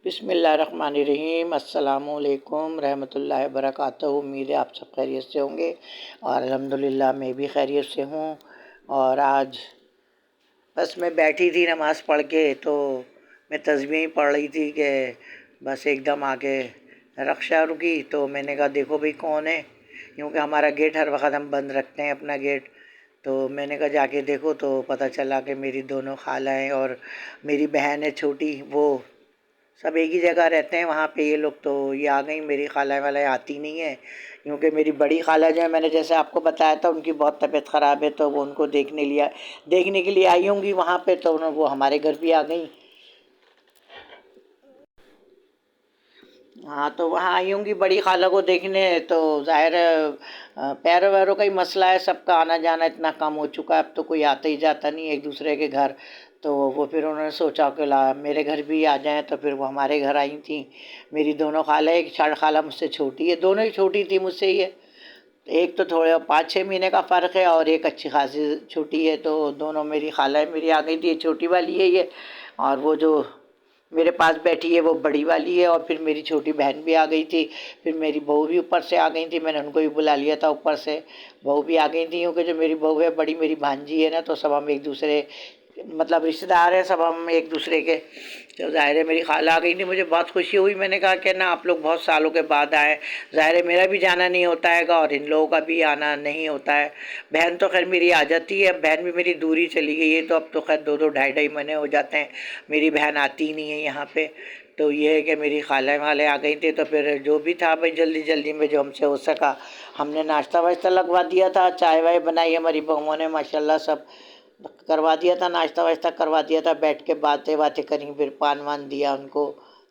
बिस्मिल्लाहिर्रहमानिर्रहीम अस्सलामुअलैकुम रहमतुल्लाहि वबरकातुहू। उम्मीद है आप सब खैरियत से होंगे और अल्हम्दुलिल्लाह मैं भी खैरियत से हूँ। और आज बस मैं बैठी थी नमाज़ पढ़ के, तो मैं तस्बीह पढ़ रही थी कि बस एकदम आके रक्षा रुकी। तो मैंने कहा देखो भाई कौन है, क्योंकि हमारा गेट हर वक्त हम बंद रखते हैं अपना गेट। तो मैंने कहा जाके देखो, तो पता चला कि मेरी दोनों खालाएँ और मेरी बहन है छोटी, वो सब एक ही जगह रहते हैं वहाँ पे। ये लोग तो ये आ गई, मेरी खाला वाला आती नहीं है, क्योंकि मेरी बड़ी खाला जो है, मैंने जैसे आपको बताया था, उनकी बहुत तबीयत ख़राब है, तो वो उनको देखने के लिए आई होंगी वहाँ पे। तो वो हमारे घर भी आ गई। हाँ, तो वहाँ आई होंगी बड़ी खाला को देखने। तो ज़ाहिर है पैरों वैरों का ही मसला है, सबका आना जाना इतना कम हो चुका है, अब तो कोई आता ही जाता नहीं है एक दूसरे के घर। तो वो फिर उन्होंने सोचा कि ला मेरे घर भी आ जाएं, तो फिर वो हमारे घर आई थी। मेरी दोनों खाला, एक खाला मुझसे छोटी है, दोनों ही छोटी थी मुझसे। ये एक तो थोड़े 5-6 महीने का फ़र्क है और एक अच्छी खासी छोटी है। तो दोनों मेरी खालाएँ मेरी आ गई थी, ये छोटी वाली है ये, और वो जो मेरे पास बैठी है वो बड़ी वाली है। और फिर मेरी छोटी बहन भी आ गई थी। फिर मेरी बहू भी ऊपर से आ गई थी, मैंने उनको भी बुला लिया था ऊपर से। बहू भी आ गई थी, क्योंकि जो मेरी बहू है बड़ी, मेरी भांजी है ना, तो सब हम एक दूसरे मतलब रिश्तेदार हैं सब हम एक दूसरे के। तो ज़ाहिर है मेरी खाला आ गई थी, मुझे बहुत खुशी हुई। मैंने कहा कि ना आप लोग बहुत सालों के बाद आए। ज़ाहिर है मेरा भी जाना नहीं होता है और इन लोगों का भी आना नहीं होता है। बहन तो खैर मेरी आ जाती है, बहन भी मेरी दूरी चली गई है, तो अब तो खैर 2-2 ढाई-ढाई महीने हो जाते हैं मेरी बहन आती ही नहीं है यहाँ पे। तो ये है कि मेरी खाला वाले आ गई थी। तो फिर जो भी था भाई, जल्दी जल्दी में जो हमसे हो सका हमने नाश्ता वाश्ता लगवा दिया था, चाय वाय बनाई हमारी बहुओं ने माशाल्लाह, सब करवा दिया था, नाश्ता वाश्ता करवा दिया था। बैठ के बातें बातें करी, फिर पान वान दिया उनको।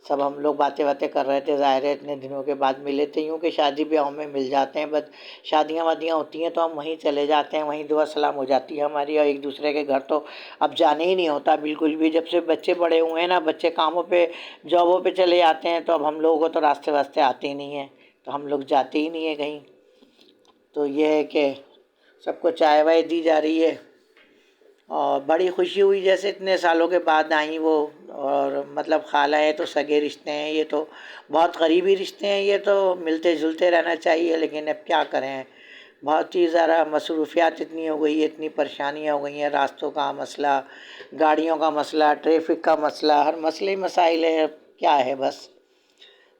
सब हम लोग बातें बातें कर रहे थे। ज़ाहिर है इतने दिनों के बाद मिले थे, यूँ कि शादी ब्याहों में मिल जाते हैं, बस शादियाँ वादियाँ होती हैं तो हम वहीं चले जाते हैं, वहीं दुआ सलाम हो जाती है हमारी। और एक दूसरे के घर तो अब जाने ही नहीं होता बिल्कुल भी। जब से बच्चे बड़े हुए हैं ना, बच्चे कामों पे जॉबों पे चले जाते हैं, तो अब हम लोगों को तो रास्ते वास्ते आते ही नहीं हैं, तो हम लोग जाते ही नहीं है कहीं। तो ये है कि सबको चाय वाय दी जा रही है और बड़ी खुशी हुई जैसे इतने सालों के बाद आई वो। और मतलब खाला है तो सगे रिश्ते हैं, ये तो बहुत करीबी रिश्ते हैं, ये तो मिलते जुलते रहना चाहिए। लेकिन अब क्या करें, बहुत ही ज़्यादा मसरूफियात इतनी हो गई है, इतनी परेशानियाँ हो गई हैं, रास्तों का मसला, गाड़ियों का मसला, ट्रैफिक का मसला, हर मसले मसाइल है। अब क्या है बस।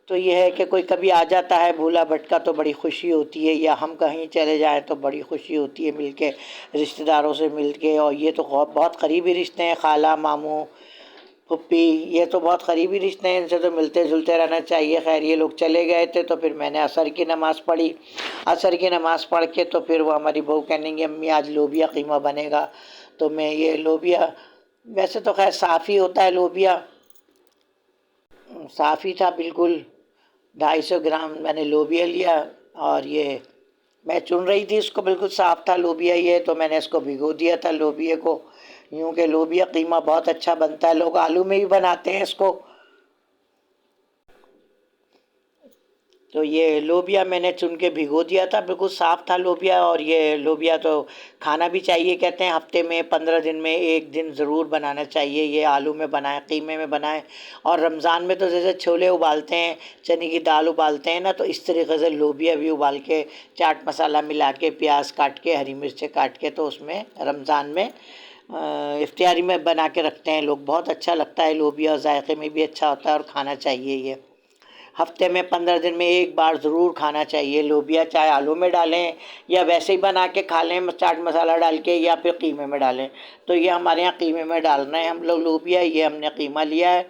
तो ये है कि कोई कभी आ जाता है भूला भटका तो बड़ी खुशी होती है, या हम कहीं चले जाएं तो बड़ी खुशी होती है मिलके, रिश्तेदारों से मिलके। और ये तो बहुत करीबी रिश्ते हैं, खाला मामू फुप्पी, ये तो बहुत करीबी रिश्ते हैं, इनसे तो मिलते जुलते रहना चाहिए। खैर ये लोग चले गए थे, तो फिर मैंने असर की नमाज़ पढ़ी। असर की नमाज़ पढ़ के तो फिर वो हमारी बहू कहने लगी अम्मी आज लोबिया कीमा बनेगा। तो मैं ये लोबिया, वैसे तो खैर साफ़ ही होता है लोबिया, साफ़ ही था बिल्कुल। 250 ग्राम मैंने लोबिया लिया। और ये मैं चुन रही थी इसको, बिल्कुल साफ़ था लोबिया ये, तो मैंने इसको भिगो दिया था लोबिया को। यूँ कि लोबिया कीमा बहुत अच्छा बनता है, लोग आलू में भी बनाते हैं इसको। तो ये लोबिया मैंने चुन के भिगो दिया था, बिल्कुल साफ़ था लोबिया। और ये लोबिया तो खाना भी चाहिए, कहते हैं हफ्ते में 15 दिन में एक दिन ज़रूर बनाना चाहिए। ये आलू में बनाएं, कीमे में बनाएं। और रमज़ान में तो जैसे छोले उबालते हैं, चने की दाल उबालते हैं ना, तो इस तरीके से लोबिया भी उबाल के चाट मसाला मिला के, प्याज काट के, हरी मिर्चें काट के, तो उसमें रमज़ान में इफ्तियारी में बना के रखते हैं लोग। बहुत अच्छा लगता है लोबिया, और जायके में भी अच्छा होता है, और खाना चाहिए ये। हफ्ते में 15 दिन में एक बार ज़रूर खाना चाहिए लोबिया, चाहे आलू में डालें या वैसे ही बना के खा लें चाट मसाला डाल के, या फिर कीमे में डालें। तो ये हमारे यहाँ कीमे में डाल रहे हैं हम लोग लोबिया। ये हमने कीमा लिया है,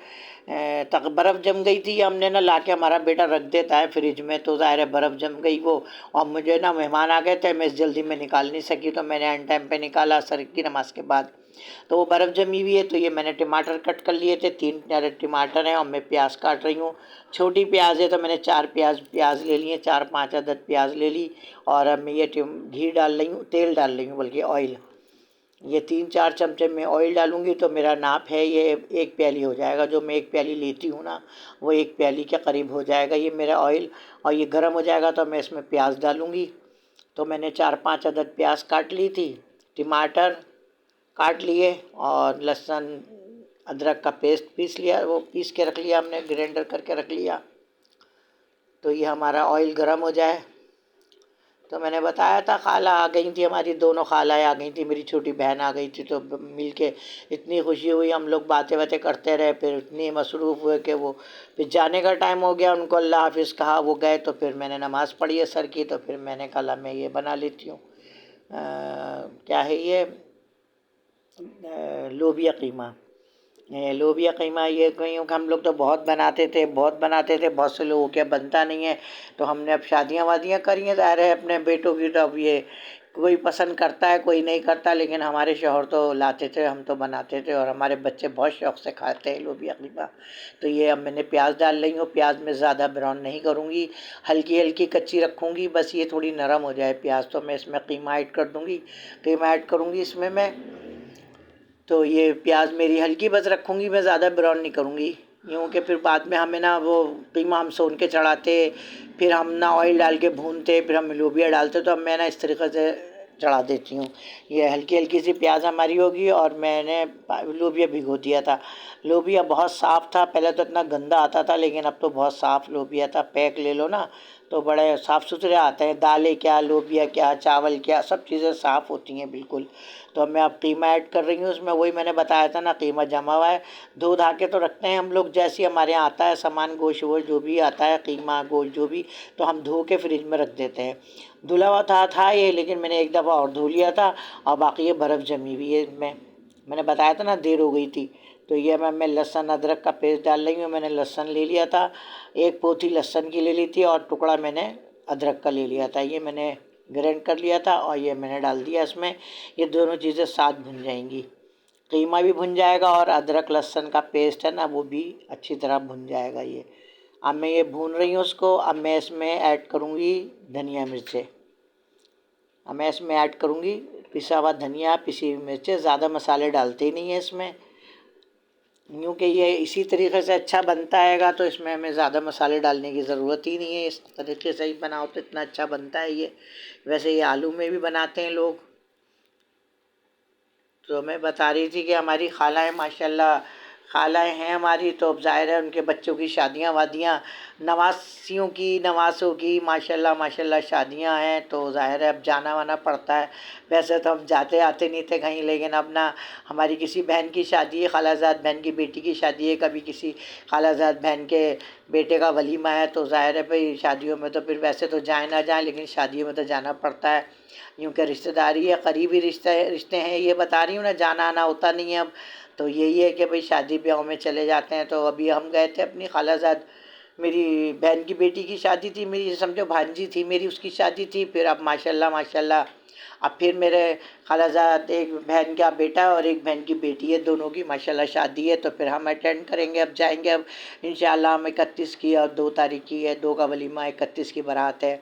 तक बर्फ़ जम गई थी, हमने ना ला के, हमारा बेटा रख देता है फ्रिज में, तो ज़ाहिर है बर्फ़ जम गई वो। और मुझे ना मेहमान आ गए थे, मैं जल्दी में निकाल नहीं सकी, तो मैंने एन टाइम पे निकाला असर की नमाज के बाद। तो वो बर्फ़ जमी हुई है। तो ये मैंने टमाटर कट कर लिए थे, 3 टमाटर हैं, और मैं प्याज काट रही हूँ। छोटी प्याज है तो मैंने 4 प्याज ले लिए, 4-5 अदद प्याज ले ली। और अब मैं ये घी डाल रही हूँ, तेल डाल रही हूँ बल्कि ऑयल। ये 3-4 चमचे में ऑयल डालूंगी, तो मेरा नाप है ये 1 प्याली हो जाएगा। जो मैं 1 प्याली लेती हूँ ना, वो 1 प्याली के करीब हो जाएगा ये मेरा ऑयल। और ये गर्म हो जाएगा तो मैं इसमें प्याज डालूँगी। तो मैंने 4-5 अदद प्याज काट ली थी, टमाटर काट लिए, और लहसुन अदरक का पेस्ट पीस लिया, वो पीस के रख लिया हमने, ग्राइंडर करके रख लिया। तो ये हमारा ऑयल गर्म हो जाए। तो मैंने बताया था खाला आ गई थी, हमारी दोनों खालाएँ आ गई थी, मेरी छोटी बहन आ गई थी, तो मिल के इतनी खुशी हुई, हम लोग बातें बातें करते रहे। फिर इतनी मसरूफ़ हुए कि वो फिर जाने का टाइम हो गया, उनको अल्लाह हाफिज़ कहा, वो गए। तो फिर मैंने नमाज़ पढ़ी असर की, तो फिर मैंने कहा मैं ये बना लेती हूँ, क्या है ये, लोबिया कीमा। लोबिया कीमा ये कहीं हम लोग तो बहुत बनाते थे, बहुत से लोगों के बनता नहीं है। तो हमने अब शादियाँ वादियाँ करी हैं, ज़ाहिर है अपने बेटों की, तो अब ये कोई पसंद करता है कोई नहीं करता, लेकिन हमारे शौहर तो लाते थे, हम तो बनाते थे, और हमारे बच्चे बहुत शौक़ से खाते हैं लोबिया कीमा। तो ये अब मैंने प्याज डाल रही हूँ, प्याज में ज़्यादा ब्राउन नहीं करूँगी, हल्की हल्की कच्ची रखूँगी, बस ये थोड़ी नरम हो जाए प्याज। तो मैं इसमें कीमा ऐड कर दूँगी, कीमा ऐड करूँगी इसमें मैं। तो ये प्याज मेरी हल्की बस रखूँगी, मैं ज़्यादा ब्राउन नहीं करूँगी, यूँ कि फिर बाद में हमें ना वो कीमा हम सोन के चढ़ाते, फिर हम ना ऑयल डाल के भूनते, फिर हम लोबिया डालते। तो अब मैं ना इस तरीक़े से चढ़ा देती हूँ। ये हल्की हल्की सी प्याज हमारी होगी, और मैंने लोबिया भिगो दिया था। लोबिया बहुत साफ़ था, पहले तो इतना गंदा आता था, लेकिन अब तो बहुत साफ़ लोबिया था। पैक ले लो ना तो बड़े साफ़ सुथरे आते हैं, दालें क्या, लोबिया क्या, चावल क्या, सब चीज़ें साफ़ होती हैं बिल्कुल। तो अब मैं अब कीमा ऐड कर रही हूँ उसमें, वही मैंने बताया था ना, कीमा जमा हुआ है, धो धा के तो रखते हैं हम लोग, जैसे हमारे यहाँ आता है सामान, गोश्त वोश्त जो भी आता है, कीमा गोश्त जो भी, तो हम धो के फ्रिज में रख देते हैं। धुला हुआ था ये, लेकिन मैंने एक दफ़ा और धो लिया था, और बाकी ये बर्फ़ जमी हुई है इसमें। मैंने बताया था ना देर हो गई थी। तो ये मैं लहसुन अदरक का पेस्ट डाल रही हूँ। मैंने लहसुन ले लिया था, एक पोथी लहसुन की ले ली थी, और टुकड़ा मैंने अदरक का ले लिया था, ये मैंने ग्राइंड कर लिया था, और ये मैंने डाल दिया इसमें। ये दोनों चीज़ें साथ भुन जाएंगी, कीमा भी भुन जाएगा, और अदरक लहसुन का पेस्ट है ना वो भी अच्छी तरह भुन जाएगा ये। अब मैं ये भून रही हूँ उसको। अब मैं इसमें ऐड करूँगी धनिया मिर्चें। अब मैं इसमें ऐड करूँगी पिसा हुआ धनिया, पिसी हुई मिर्चें। ज़्यादा मसाले डालते ही नहीं है इसमें, क्योंकि ये इसी तरीके से अच्छा बनता हैगा, तो इसमें हमें ज़्यादा मसाले डालने की ज़रूरत ही नहीं है। इस तरीके से ही बनाओ तो इतना अच्छा बनता है ये। वैसे ये आलू में भी बनाते हैं लोग। तो मैं बता रही थी कि हमारी खालाएँ माशाल्लाह, खालाएँ हैं हमारी, तो अब ज़ाहिर है उनके बच्चों की शादियाँ वादियाँ, नवासियों की, नवासों की माशाल्लाह माशाल्लाह शादियाँ हैं, तो ज़ाहिर है अब जाना वाना पड़ता है। वैसे तो हम जाते आते नहीं थे कहीं, लेकिन अब ना हमारी किसी बहन की शादी है, खालाजाद बहन की बेटी की शादी है, कभी किसी खालाजाद बहन के बेटे का वलीमा है, तो ज़ाहिर है भाई शादियों में तो फिर वैसे तो जाए ना जाए, लेकिन शादियों में तो जाना पड़ता है। यूँ कि रिश्तेदारी है, करीबी रिश्ते रिश्ते हैं, ये बता रही हूँ ना, जाना आना होता नहीं है अब। तो यही है कि भाई शादी ब्याह में चले जाते हैं। तो अभी हम गए थे अपनी खालाजाद, मेरी बहन की बेटी की शादी थी, मेरी समझो भांजी थी मेरी, उसकी शादी थी। फिर अब माशाल्लाह माशाल्लाह अब फिर मेरे खालाजाद, एक बहन का बेटा और एक बहन की बेटी है, दोनों की माशाल्लाह शादी है। तो फिर हम अटेंड करेंगे, अब जाएंगे अब इंशाल्लाह। हम 31 की और 2 तारीख की है, 2 का वलीमा, 31 की बारात है।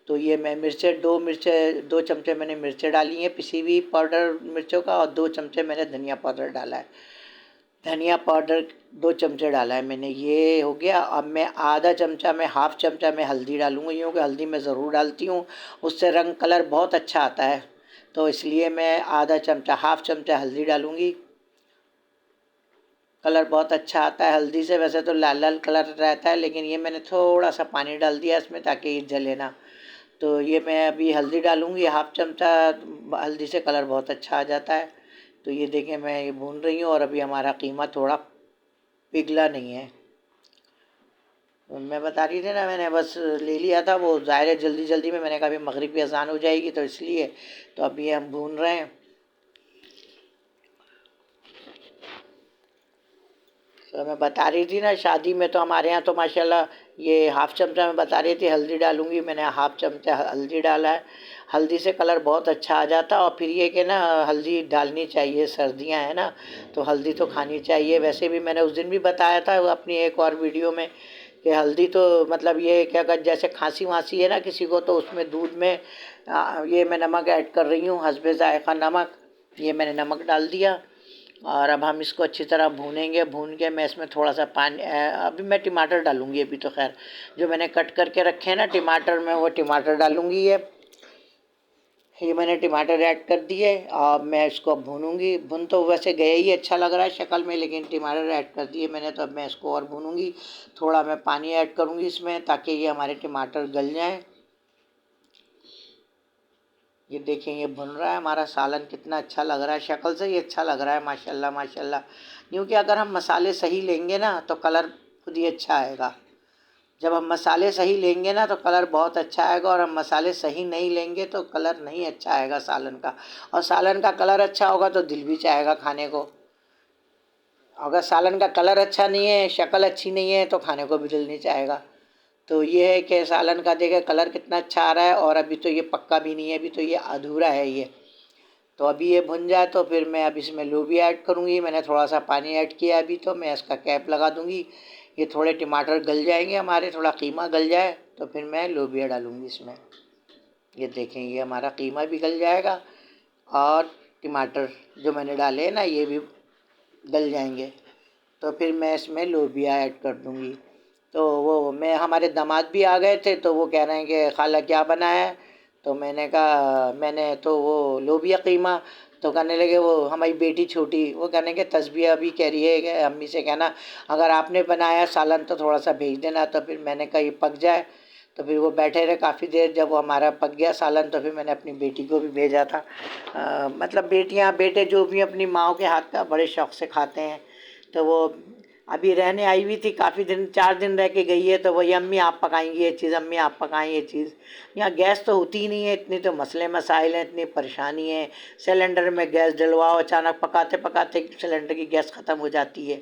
तो ये मैं मिर्चें, 2 चमचे मैंने मिर्चें डाली हैं, पिसी हुई पाउडर मिर्चों का, और 2 चमचे मैंने धनिया पाउडर डाला है। धनिया पाउडर 2 चमचे डाला है मैंने, ये हो गया। अब मैं आधा चमचा, मैं हाफ़ चमचा मैं हल्दी डालूँगी, क्योंकि हल्दी मैं ज़रूर डालती हूँ, उससे रंग कलर बहुत अच्छा आता है। तो इसलिए मैं आधा चमचा, हाफ़ चमचा हल्दी डालूँगी, कलर बहुत अच्छा आता है हल्दी से। वैसे तो लाल लाल कलर रहता है, लेकिन ये मैंने थोड़ा सा पानी डाल दिया इसमें, ताकि ये जले ना। तो ये मैं अभी हल्दी डालूँगी, हाफ़ चमचा, हल्दी से कलर बहुत अच्छा आ जाता है। तो ये देखें मैं ये भून रही हूँ, और अभी हमारा कीमा थोड़ा पिघला नहीं है। मैं बता रही थी ना, मैंने बस ले लिया था वो, ज़ाहिर है जल्दी जल्दी में, मैंने कहा अभी मगरिब की अज़ान हो जाएगी, तो इसलिए। तो अभी हम भून रहे हैं। तो मैं बता रही थी ना, शादी में तो हमारे यहाँ तो माशाल्लाह ये हाफ़ चमचा मैं बता रही थी हल्दी डालूँगी, मैंने हाफ़ चमचा हल्दी डाला है। हल्दी से कलर बहुत अच्छा आ जाता है। और फिर ये कि ना हल्दी डालनी चाहिए, सर्दियाँ हैं ना, तो हल्दी तो खानी चाहिए। वैसे भी मैंने उस दिन भी बताया था अपनी एक और वीडियो में, कि हल्दी तो मतलब ये क्या कर, जैसे खांसी वासी है ना किसी को, तो उसमें दूध में ये मैं नमक ऐड कर रही हूँ, हस्बे ज़ायक़ा नमक। ये मैंने नमक डाल दिया, और अब हम इसको अच्छी तरह भूनेंगे। भून के मैं इसमें थोड़ा सा पानी, अभी मैं टमाटर डालूँगी। अभी तो खैर जो मैंने कट करके रखे हैं ना टमाटर, में वो टमाटर डालूँगी। ये ये मैंने टमाटर ऐड कर दिए। अब मैं इसको अब भूनूंगी। भुन तो वैसे गया ही अच्छा लग रहा है शक्ल में, लेकिन टमाटर ऐड कर दिए मैंने, तो अब मैं इसको और भूनूंगी। थोड़ा मैं पानी ऐड करूंगी इसमें, ताकि ये हमारे टमाटर गल जाएं। ये देखें, ये भुन रहा है हमारा सालन, कितना अच्छा लग रहा है, शक्ल से ही अच्छा लग रहा है माशाल्लाह माशाल्लाह। क्योंकि अगर हम मसाले सही लेंगे ना तो कलर खुद ही अच्छा आएगा। जब हम मसाले सही लेंगे ना तो कलर बहुत अच्छा आएगा, और हम मसाले सही नहीं लेंगे तो कलर नहीं अच्छा आएगा सालन का। और सालन का कलर अच्छा होगा तो दिल भी चाहेगा खाने को। अगर सालन का कलर अच्छा नहीं है, शक्ल अच्छी नहीं है, तो खाने को भी दिल नहीं चाहेगा। तो ये है कि सालन का देखें कलर कितना अच्छा आ रहा है, और अभी तो ये पक्का भी नहीं है, अभी तो ये अधूरा है ये। तो अभी ये भुन जाए तो फिर मैं अब इसमें लोबिया ऐड करूँगी। मैंने थोड़ा सा पानी ऐड किया अभी, तो मैं इसका कैप लगा दूँगी। ये थोड़े टमाटर गल जाएंगे हमारे, थोड़ा कीमा गल जाए तो फिर मैं लोबिया डालूँगी इसमें। ये देखें, ये हमारा कीमा भी गल जाएगा, और टमाटर जो मैंने डाले हैं ना ये भी गल जाएंगे, तो फिर मैं इसमें लोबिया ऐड कर दूँगी। तो वो मैं हमारे दामाद भी आ गए थे, तो वो कह रहे हैं कि खाला क्या बनाया है। तो मैंने कहा मैंने तो वो लोबिया कीमा। तो कहने लगे, वो हमारी बेटी छोटी, वो कहने के तस्बीह भी कह रही है कि अम्मी से कहना अगर आपने बनाया सालन तो थोड़ा सा भेज देना। तो फिर मैंने कहा ये पक जाए। तो फिर वो बैठे रहे काफ़ी देर। जब वो हमारा पक गया सालन तो फिर मैंने अपनी बेटी को भी भेजा था। मतलब बेटियां बेटे जो भी अपनी माओ के हाथ का बड़े शौक़ से खाते हैं। तो वो अभी रहने आई हुई थी काफ़ी दिन, 4 दिन रह के गई है। तो वही अम्मी आप पकाएंगी ये चीज़, अम्मी आप पकाएं ये चीज़। यहाँ गैस तो होती ही नहीं है, इतनी तो मसले मसाइल हैं, इतनी परेशानी है। सिलेंडर में गैस डलवाओ, अचानक पकाते पकाते सिलेंडर की गैस ख़त्म हो जाती है।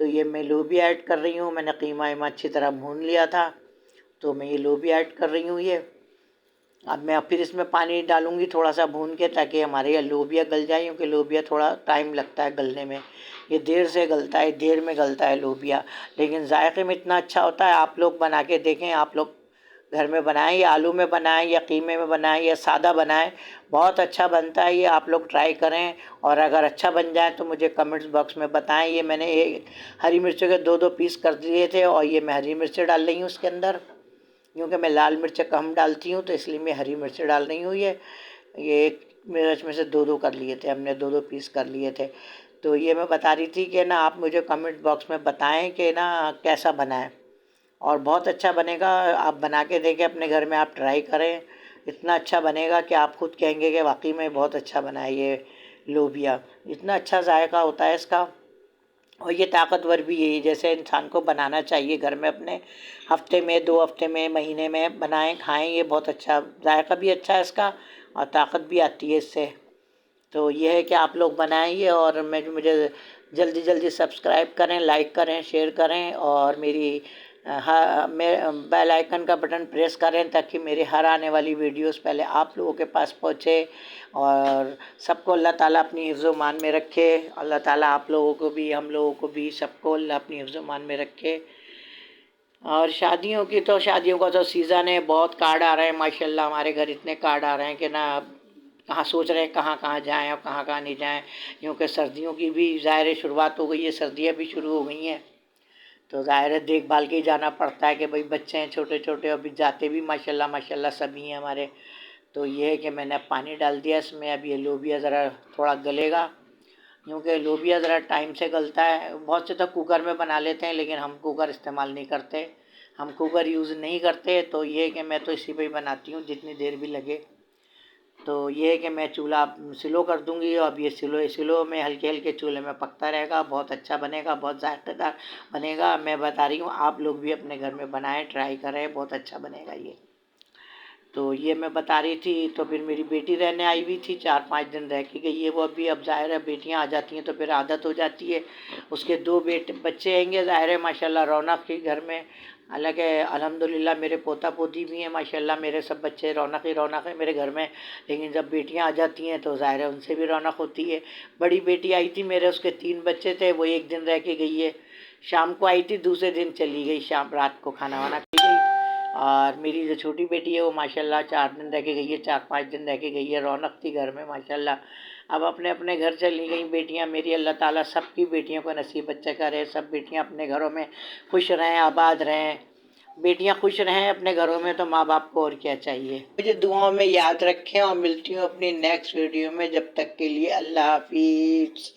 तो ये मैं लोबिया ऐड कर रही हूँ। मैंने कीमा वीमा अच्छी तरह भून लिया था, तो मैं ये लोबिया ऐड कर रही हूँ ये। अब मैं फिर इसमें पानी डालूँगी थोड़ा सा भून के, ताकि हमारे ये लोबिया गल जाए, क्योंकि लोबिया थोड़ा टाइम लगता है गलने में। ये देर से गलता है, देर में गलता है लोबिया, लेकिन जायके में इतना अच्छा होता है। आप लोग बना के देखें, आप लोग घर में बनाएं, या आलू में बनाएं, या कीमे में बनाएं, या सादा बनाएं, बहुत अच्छा बनता है ये। आप लोग ट्राई करें, और अगर अच्छा बन जाए तो मुझे कमेंट्स बॉक्स में बताएं। ये मैंने एक हरी मिर्चों के 2-2 पीस कर दिए थे, और ये मैं हरी मिर्चें डाल रही हूँ उसके अंदर, क्योंकि मैं लाल मिर्च कम डालती हूँ, तो इसलिए मैं हरी मिर्च डाल रही हूँ। ये एक मिर्च में से 2-2 कर लिए थे हमने, 2-2 पीस कर लिए थे। तो ये मैं बता रही थी कि ना आप मुझे कमेंट बॉक्स में बताएं कि ना कैसा बना है। और बहुत अच्छा बनेगा, आप बना के देखें अपने घर में, आप ट्राई करें। इतना अच्छा बनेगा कि आप खुद कहेंगे कि वाकई में बहुत अच्छा बना है ये लोबिया। इतना अच्छा जायका होता है इसका, और ये ताकतवर भी है। जैसे इंसान को बनाना चाहिए घर में अपने, हफ्ते में 2 हफ्ते में महीने में बनाएं खाएं। ये बहुत अच्छा, जायका भी अच्छा है इसका, और ताकत भी आती है इससे। तो ये है कि आप लोग बनाइए, और मुझे जल्दी जल्दी सब्सक्राइब करें, लाइक करें, शेयर करें, और मेरी बेल आइकन का बटन प्रेस करें, ताकि मेरे हर आने वाली वीडियोस पहले आप लोगों के पास पहुँचे। और सबको अल्लाह ताला अपनी हिफ्ज़ मान में रखे। अल्लाह ताला आप लोगों को भी, हम लोगों को भी, सबको अल्लाह अपनी हिफ्ज़ मान में रखे। और शादियों का तो सीज़न है, बहुत कार्ड आ रहे हैं माशाल्लाह। हमारे घर इतने कार्ड आ रहे हैं कि ना कहाँ सोच रहे हैं कहाँ कहाँ जाएं और कहाँ कहाँ नहीं जाएं, क्योंकि सर्दियों की भी ज़ाहिर शुरुआत हो गई है, सर्दियाँ भी शुरू हो गई हैं। तो ज़ाहिर है देखभाल के ही जाना पड़ता है कि भाई बच्चे हैं छोटे छोटे, अभी जाते भी माशाल्लाह माशाल्लाह सभी हैं हमारे। तो ये है कि मैंने अब पानी डाल दिया इसमें। अब ये लोबिया ज़रा थोड़ा गलेगा, क्योंकि लोबिया ज़रा टाइम से गलता है। बहुत से तो कुकर में बना लेते हैं, लेकिन हम कुकर इस्तेमाल नहीं करते, हम कुकर यूज़ नहीं करते। तो ये है कि मैं तो इसी पे ही बनाती हूँ, जितनी देर भी लगे। तो ये है कि मैं चूल्हा स्लो कर दूंगी। अब ये स्लो में हल्के हल्के चूल्हे में पकता रहेगा, बहुत अच्छा बनेगा, बहुत जायकेदार बनेगा। मैं बता रही हूँ, आप लोग भी अपने घर में बनाएं, ट्राई करें, बहुत अच्छा बनेगा ये। तो ये मैं बता रही थी। तो फिर मेरी बेटी रहने आई हुई थी, 4-5 दिन रह के गई है वो अभी। अब ज़ाहिर है बेटियां आ जाती हैं तो फिर आदत हो जाती है। उसके 2 बच्चे आएंगे, ज़ाहिर है माशाल्लाह रौनक ही घर में। हालांकि अल्हम्दुलिल्लाह मेरे पोता पोती भी हैं माशाल्लाह, मेरे सब बच्चे रौनक ही रौनक है मेरे घर में। लेकिन जब बेटियां आ जाती हैं तो ज़ाहिर है उनसे भी रौनक होती है। बड़ी बेटी आई थी मेरे, उसके 3 बच्चे थे, वो 1 दिन रह के गई है। शाम को आई थी, दूसरे दिन चली गई, शाम रात को खाना वाना खा गई। और मेरी जो छोटी बेटी है वो माशाल्लाह 4 दिन रह के गई है, 4-5 दिन रह के गई है। रौनक थी घर में माशाल्लाह। अब अपने अपने घर चली गई बेटियां मेरी। अल्लाह ताला सबकी बेटियों को नसीब अच्छा करे, सब बेटियां अपने घरों में खुश रहें, आबाद रहें, बेटियां खुश रहें अपने घरों में तो माँ बाप को और क्या चाहिए। मुझे दुआओं में याद रखें और मिलती हूँ अपनी नेक्स्ट वीडियो में। जब तक के लिए अल्लाह हाफिज।